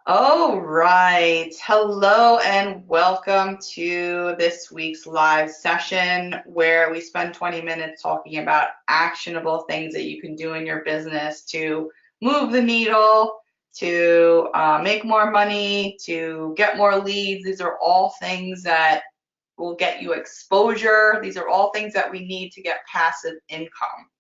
All right. Hello and welcome to this week's live session where we spend 20 minutes talking about actionable things that you can do in your business to move the needle, to make more money, to get more leads. These are all things that will get you exposure. These are all things that we need to get passive income.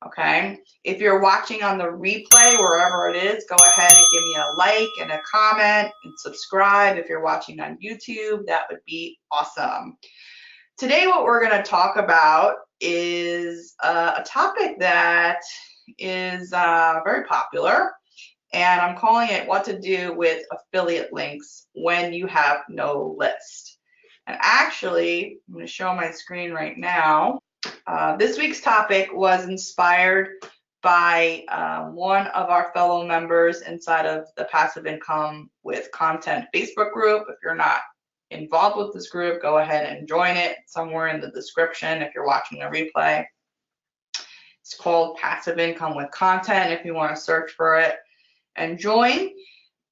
Okay, if you're watching on the replay, wherever it is, go ahead and give me a like and a comment and subscribe. If you're watching on YouTube, that would be awesome. Today, what we're going to talk about is a topic that is very popular, and I'm calling it what to do with affiliate links when you have no list. And actually, I'm going to show my screen right now. This week's topic was inspired by one of our fellow members inside of the Passive Income with Content Facebook group. If you're not involved with this group, go ahead and join it somewhere in the description if you're watching a replay. It's called Passive Income with Content if you want to search for it and join.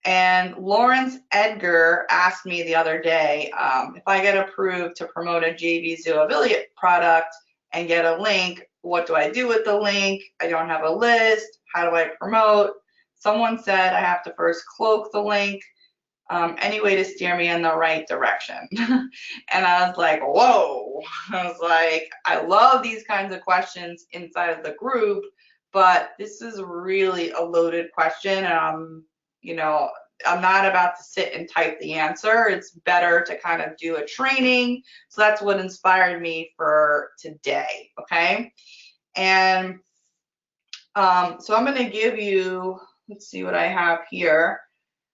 And Lawrence Edgar asked me the other day if I get approved to promote a JVZoo affiliate product and get a link, what do I do with the link? I don't have a list. How do I promote? Someone said I have to first cloak the link. Any way to steer me in the right direction? And I was like, whoa. I was like, I love these kinds of questions inside of the group, but this is really a loaded question. I'm not about to sit and type the answer. It's better to kind of do a training. So that's what inspired me for today, okay? And so I'm going to give you, let's see what I have here,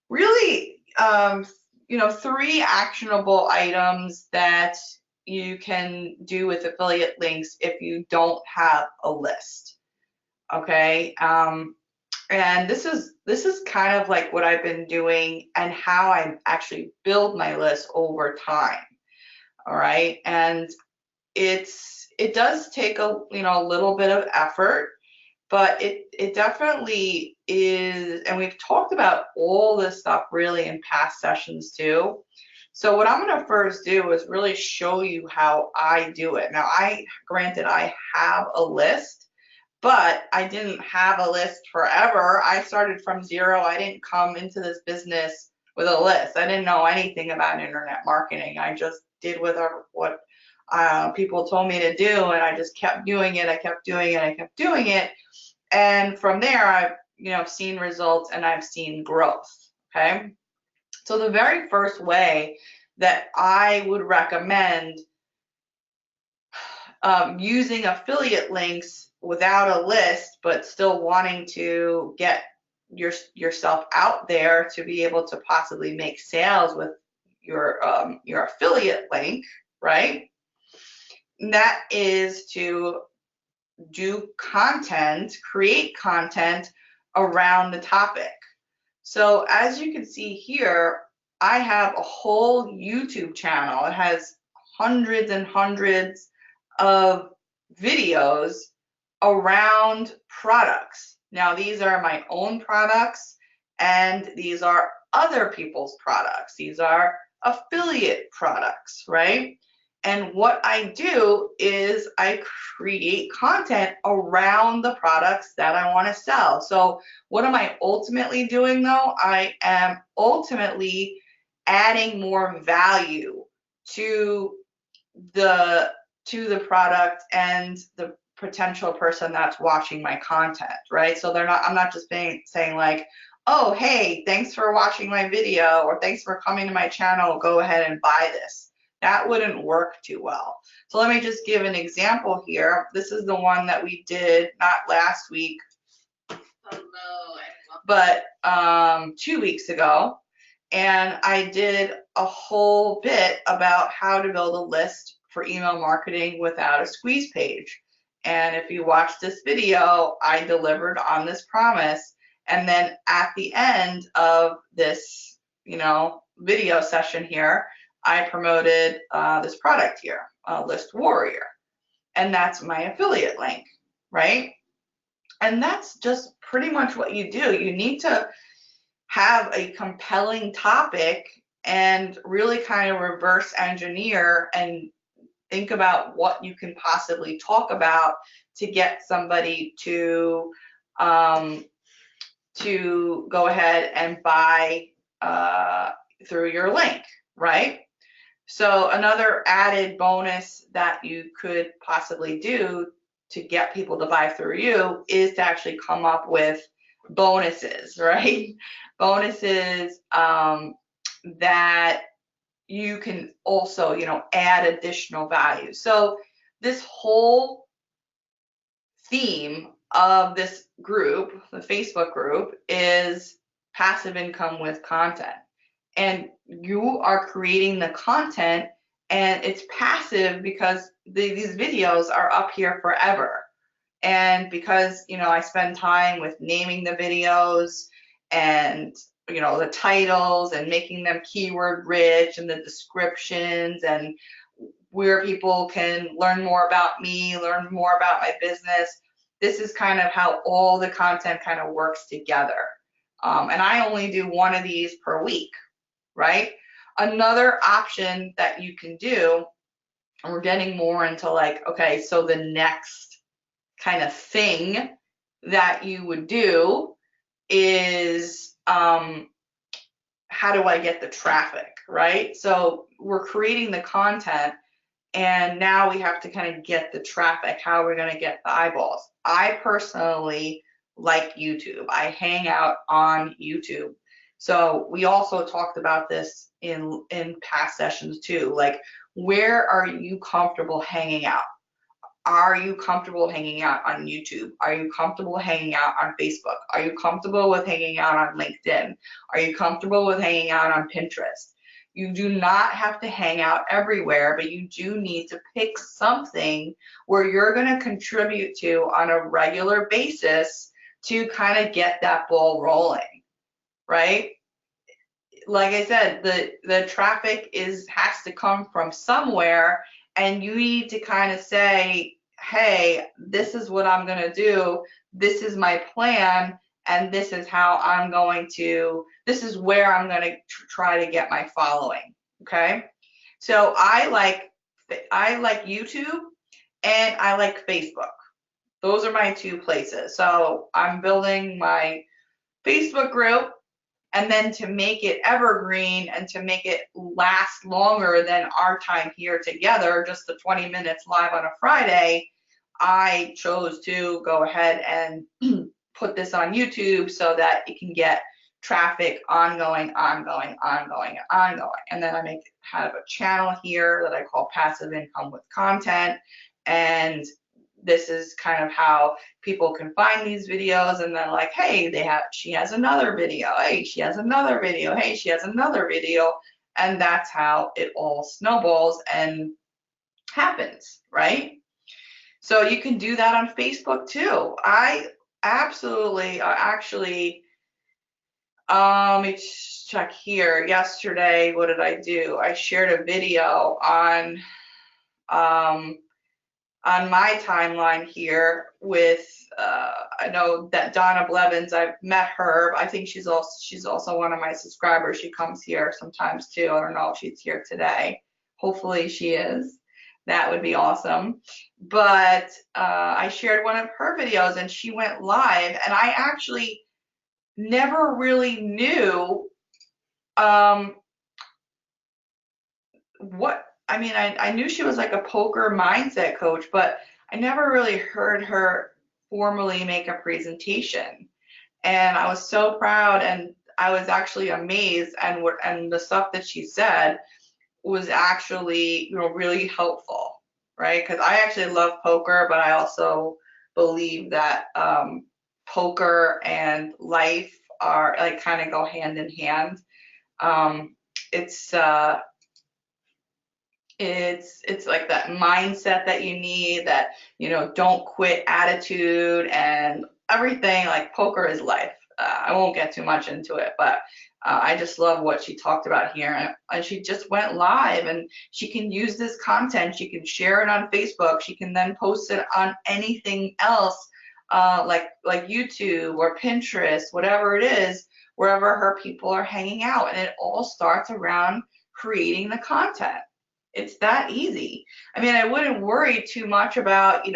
really, 3 actionable items that you can do with affiliate links if you don't have a list, okay? And this is kind of like what I've been doing and how I actually build my list over time. All right, and it does take a little bit of effort, but it definitely is. And we've talked about all this stuff really in past sessions too. So what I'm going to first do is really show you how I do it. Now, granted, I have a list, but I didn't have a list forever. I started from zero. I didn't come into this business with a list. I didn't know anything about internet marketing. I just did what people told me to do, and I just kept doing it. I kept doing it. I kept doing it. And from there, I've seen results and I've seen growth. Okay. So the very first way that I would recommend using affiliate links without a list, but still wanting to get yourself out there to be able to possibly make sales with your affiliate link, right? And that is to do content, create content around the topic. So as you can see here, I have a whole YouTube channel. It has hundreds and hundreds of videos around products. Now, these are my own products, and these are other people's products. These are affiliate products, right? And what I do is I create content around the products that I want to sell. So what am I ultimately doing though? I am ultimately adding more value to the product and the potential person that's watching my content, right? So I'm not just saying like, oh, hey, thanks for watching my video, or thanks for coming to my channel, go ahead and buy this. That wouldn't work too well. So let me just give an example here. This is the one that we did not last week, but 2 weeks ago. And I did a whole bit about how to build a list for email marketing without a squeeze page. And if you watch this video, I delivered on this promise. And then at the end of this, video session here, I promoted this product here, List Warrior. And that's my affiliate link, right? And that's just pretty much what you do. You need to have a compelling topic and really kind of reverse engineer and think about what you can possibly talk about to get somebody to go ahead and buy through your link, right? So another added bonus that you could possibly do to get people to buy through you is to actually come up with bonuses, right? Bonuses that you can also, add additional value. So this whole theme of this group, the Facebook group, is passive income with content. And you are creating the content, and it's passive because these videos are up here forever. And because, I spend time with naming the videos and, the titles and making them keyword rich and the descriptions and where people can learn more about me, learn more about my business. This is kind of how all the content kind of works together. And I only do one of these per week, right? Another option that you can do, and we're getting more into like, okay, so the next kind of thing that you would do is how do I get the traffic, right? So we're creating the content, and now we have to kind of get the traffic. How are we going to get the eyeballs? I personally like YouTube. I hang out on YouTube. So we also talked about this in past sessions too. Like, where are you comfortable hanging out? Are you comfortable hanging out on YouTube? Are you comfortable hanging out on Facebook? Are you comfortable with hanging out on LinkedIn? Are you comfortable with hanging out on Pinterest? You do not have to hang out everywhere, but you do need to pick something where you're going to contribute to on a regular basis to kind of get that ball rolling, right? Like I said, the traffic has to come from somewhere, and you need to kind of say, hey, this is what I'm going to do. This is my plan, and this is how I'm going to, this is where I'm going to try to get my following. Okay. So I like YouTube and I like Facebook. Those are my two places. So I'm building my Facebook group, and then to make it evergreen and to make it last longer than our time here together, just the 20 minutes live on a Friday, I chose to go ahead and put this on YouTube so that it can get traffic ongoing. And then I have a channel here that I call Passive Income with Content. And this is kind of how people can find these videos, and then like, hey, she has another video, hey, she has another video, hey, she has another video, and that's how it all snowballs and happens, right? So you can do that on Facebook too. I actually, let me check here. Yesterday, what did I do? I shared a video on my timeline here with I know that Donna Blevins. I've met her. I think she's also one of my subscribers. She comes here sometimes too. I don't know if she's here today. Hopefully she is. That would be awesome. But I shared one of her videos, and she went live, and I actually never really knew what, I mean, I knew she was like a poker mindset coach, but I never really heard her formally make a presentation. And I was so proud, and I was actually amazed, and the stuff that she said was actually, really helpful, right? Because I actually love poker, but I also believe that poker and life are like kind of go hand in hand. It's like that mindset that you need, that don't quit attitude and everything. Like, poker is life. I won't get too much into it, but I just love what she talked about here. And she just went live, and she can use this content. She can share it on Facebook. She can then post it on anything else, like YouTube or Pinterest, whatever it is, wherever her people are hanging out. And it all starts around creating the content. It's that easy. I mean, I wouldn't worry too much about, you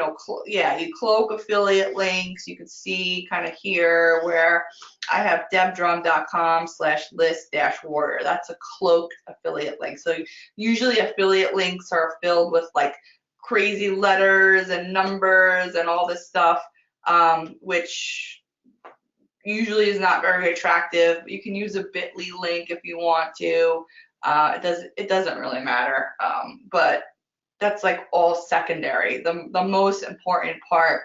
cloak affiliate links. You can see kind of here where I have debdrum.com/list-warrior. That's a cloaked affiliate link. So usually affiliate links are filled with like crazy letters and numbers and all this stuff, which usually is not very attractive. You can use a bit.ly link if you want to. It doesn't really matter, but that's like all secondary. The most important part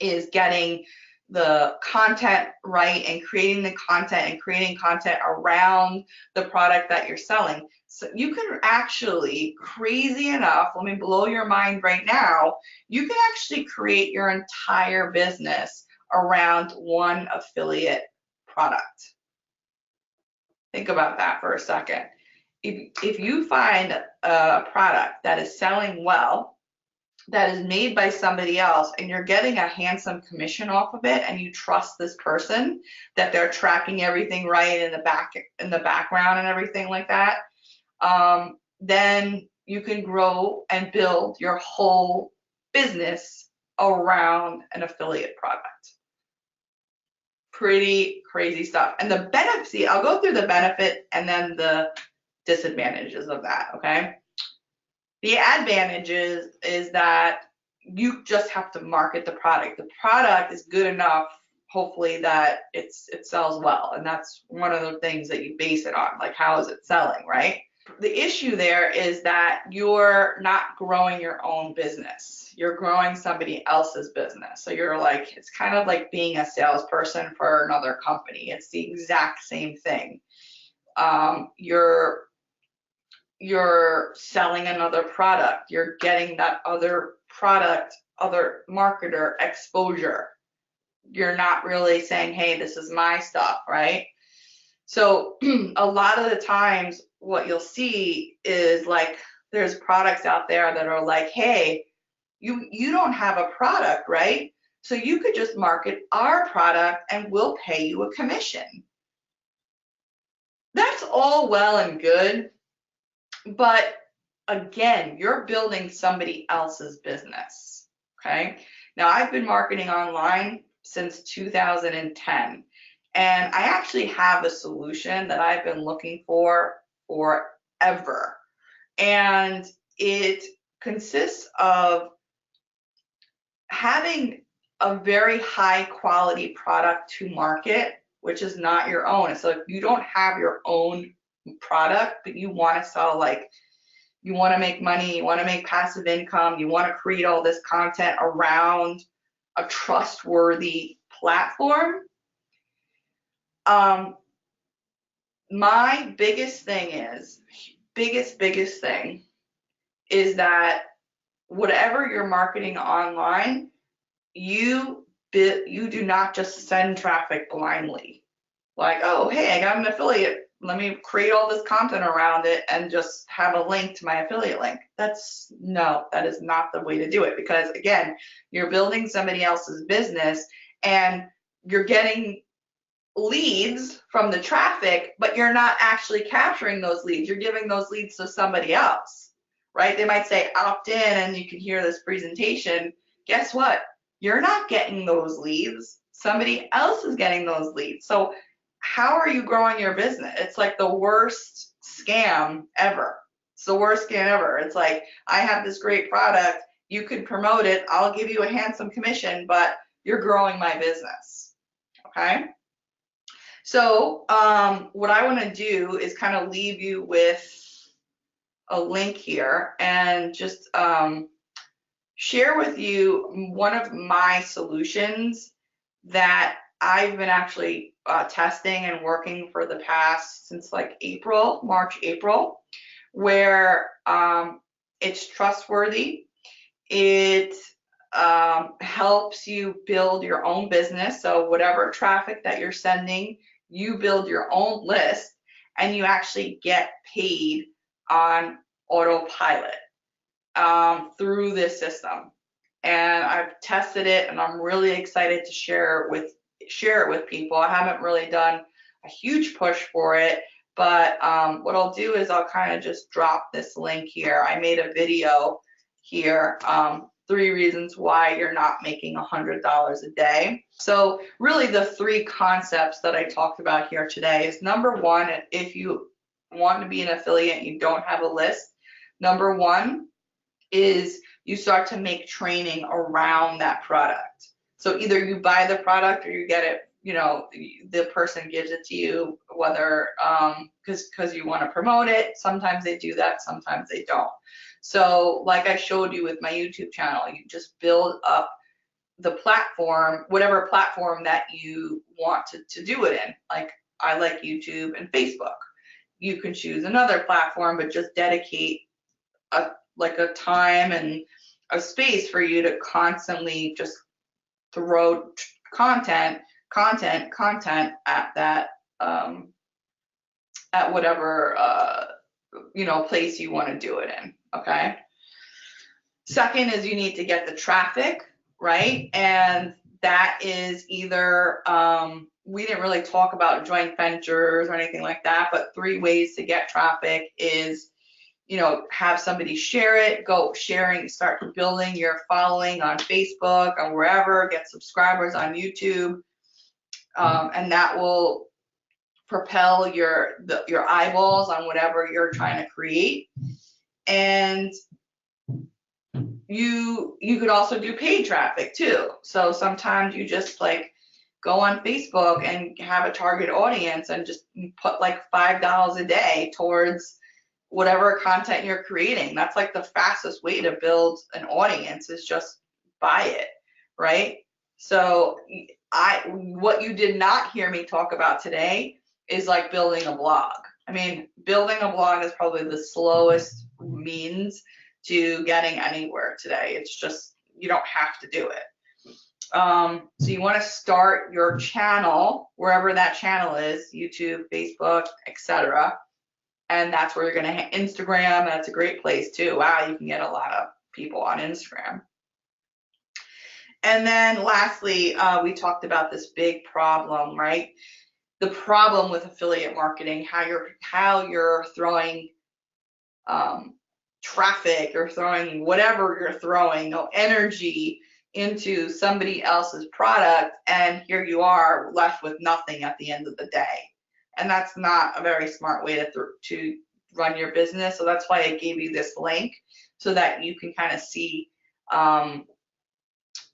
is getting the content right and creating the content and creating content around the product that you're selling. So you can actually, crazy enough, let me blow your mind right now, you can actually create your entire business around one affiliate product. Think about that for a second. If you find a product that is selling well, that is made by somebody else, and you're getting a handsome commission off of it, and you trust this person that they're tracking everything right in the background and everything like that, then you can grow and build your whole business around an affiliate product. Pretty crazy stuff. And the benefits, I'll go through the benefit and then the disadvantages of that, okay? The advantages is that you just have to market the product. The product is good enough, hopefully, that it sells well. And that's one of the things that you base it on, like how is it selling, right? The issue there is that you're not growing your own business. You're growing somebody else's business. So you're like, it's kind of like being a salesperson for another company. It's the exact same thing. You're selling another product. You're getting that other product, other marketer exposure. You're not really saying, hey, this is my stuff, right? So a lot of the times what you'll see is like there's products out there that are like, hey, you don't have a product, right? So you could just market our product and we'll pay you a commission. That's all well and good, but again, you're building somebody else's business, okay? Now, I've been marketing online since 2010, and I actually have a solution that I've been looking for forever. And it consists of having a very high quality product to market, which is not your own. So if you don't have your own product, but you want to sell, like you want to make money, you want to make passive income, you want to create all this content around a trustworthy platform, my biggest thing is that whatever you're marketing online, you do not just send traffic blindly. Like, oh, hey, I got an affiliate. Let me create all this content around it and just have a link to my affiliate link. That is not the way to do it, because again, you're building somebody else's business and you're getting leads from the traffic, but you're not actually capturing those leads. You're giving those leads to somebody else, right? They might say opt in and you can hear this presentation. Guess what? You're not getting those leads. Somebody else is getting those leads. So how are you growing your business? It's like the worst scam ever. It's the worst scam ever. It's like, I have this great product. You can promote it. I'll give you a handsome commission, but you're growing my business, okay? So what I want to do is kind of leave you with a link here and just share with you one of my solutions that I've been actually testing and working for the past, since like March, April, where it's trustworthy. It helps you build your own business. So whatever traffic that you're sending, you build your own list and you actually get paid on autopilot through this system. And I've tested it and I'm really excited to share it with people. I haven't really done a huge push for it. But what I'll do is I'll kind of just drop this link here. I made a video here, 3 reasons why you're not making $100 a day. So really the 3 concepts that I talked about here today is, number 1, if you want to be an affiliate and you don't have a list, number 1 is you start to make training around that product. So either you buy the product or you get it, you know, the person gives it to you, whether because you want to promote it. Sometimes they do that, sometimes they don't. So like I showed you with my YouTube channel, you just build up the platform, whatever platform that you want to do it in. Like I like YouTube and Facebook. You can choose another platform, but just dedicate a time and a space for you to constantly just throw content at that at whatever you know, place you want to do it in. Okay. Second is you need to get the traffic, right? And that is either we didn't really talk about joint ventures or anything like that, but 3 ways to get traffic is, you know, have somebody share it, go sharing, start building your following on Facebook or wherever, get subscribers on YouTube, and that will propel your eyeballs on whatever you're trying to create. And you could also do paid traffic too. So sometimes you just like go on Facebook and have a target audience and just put like $5 a day towards whatever content you're creating. That's like the fastest way to build an audience, is just buy it, right? So what you did not hear me talk about today is like building a blog. I mean, building a blog is probably the slowest means to getting anywhere today. It's just, you don't have to do it. So you want to start your channel wherever that channel is, YouTube, Facebook, etc. And that's where you're going to Instagram. That's a great place too. Wow, you can get a lot of people on Instagram. And then lastly, we talked about this big problem, right? The problem with affiliate marketing, how you're throwing traffic, or throwing whatever you're throwing, no energy into somebody else's product, and here you are left with nothing at the end of the day. And that's not a very smart way to run your business. So that's why I gave you this link, so that you can kind of see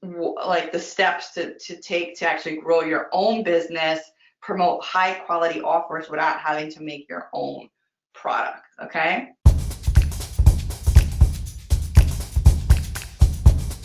like the steps to take to actually grow your own business, promote high quality offers without having to make your own product. Okay.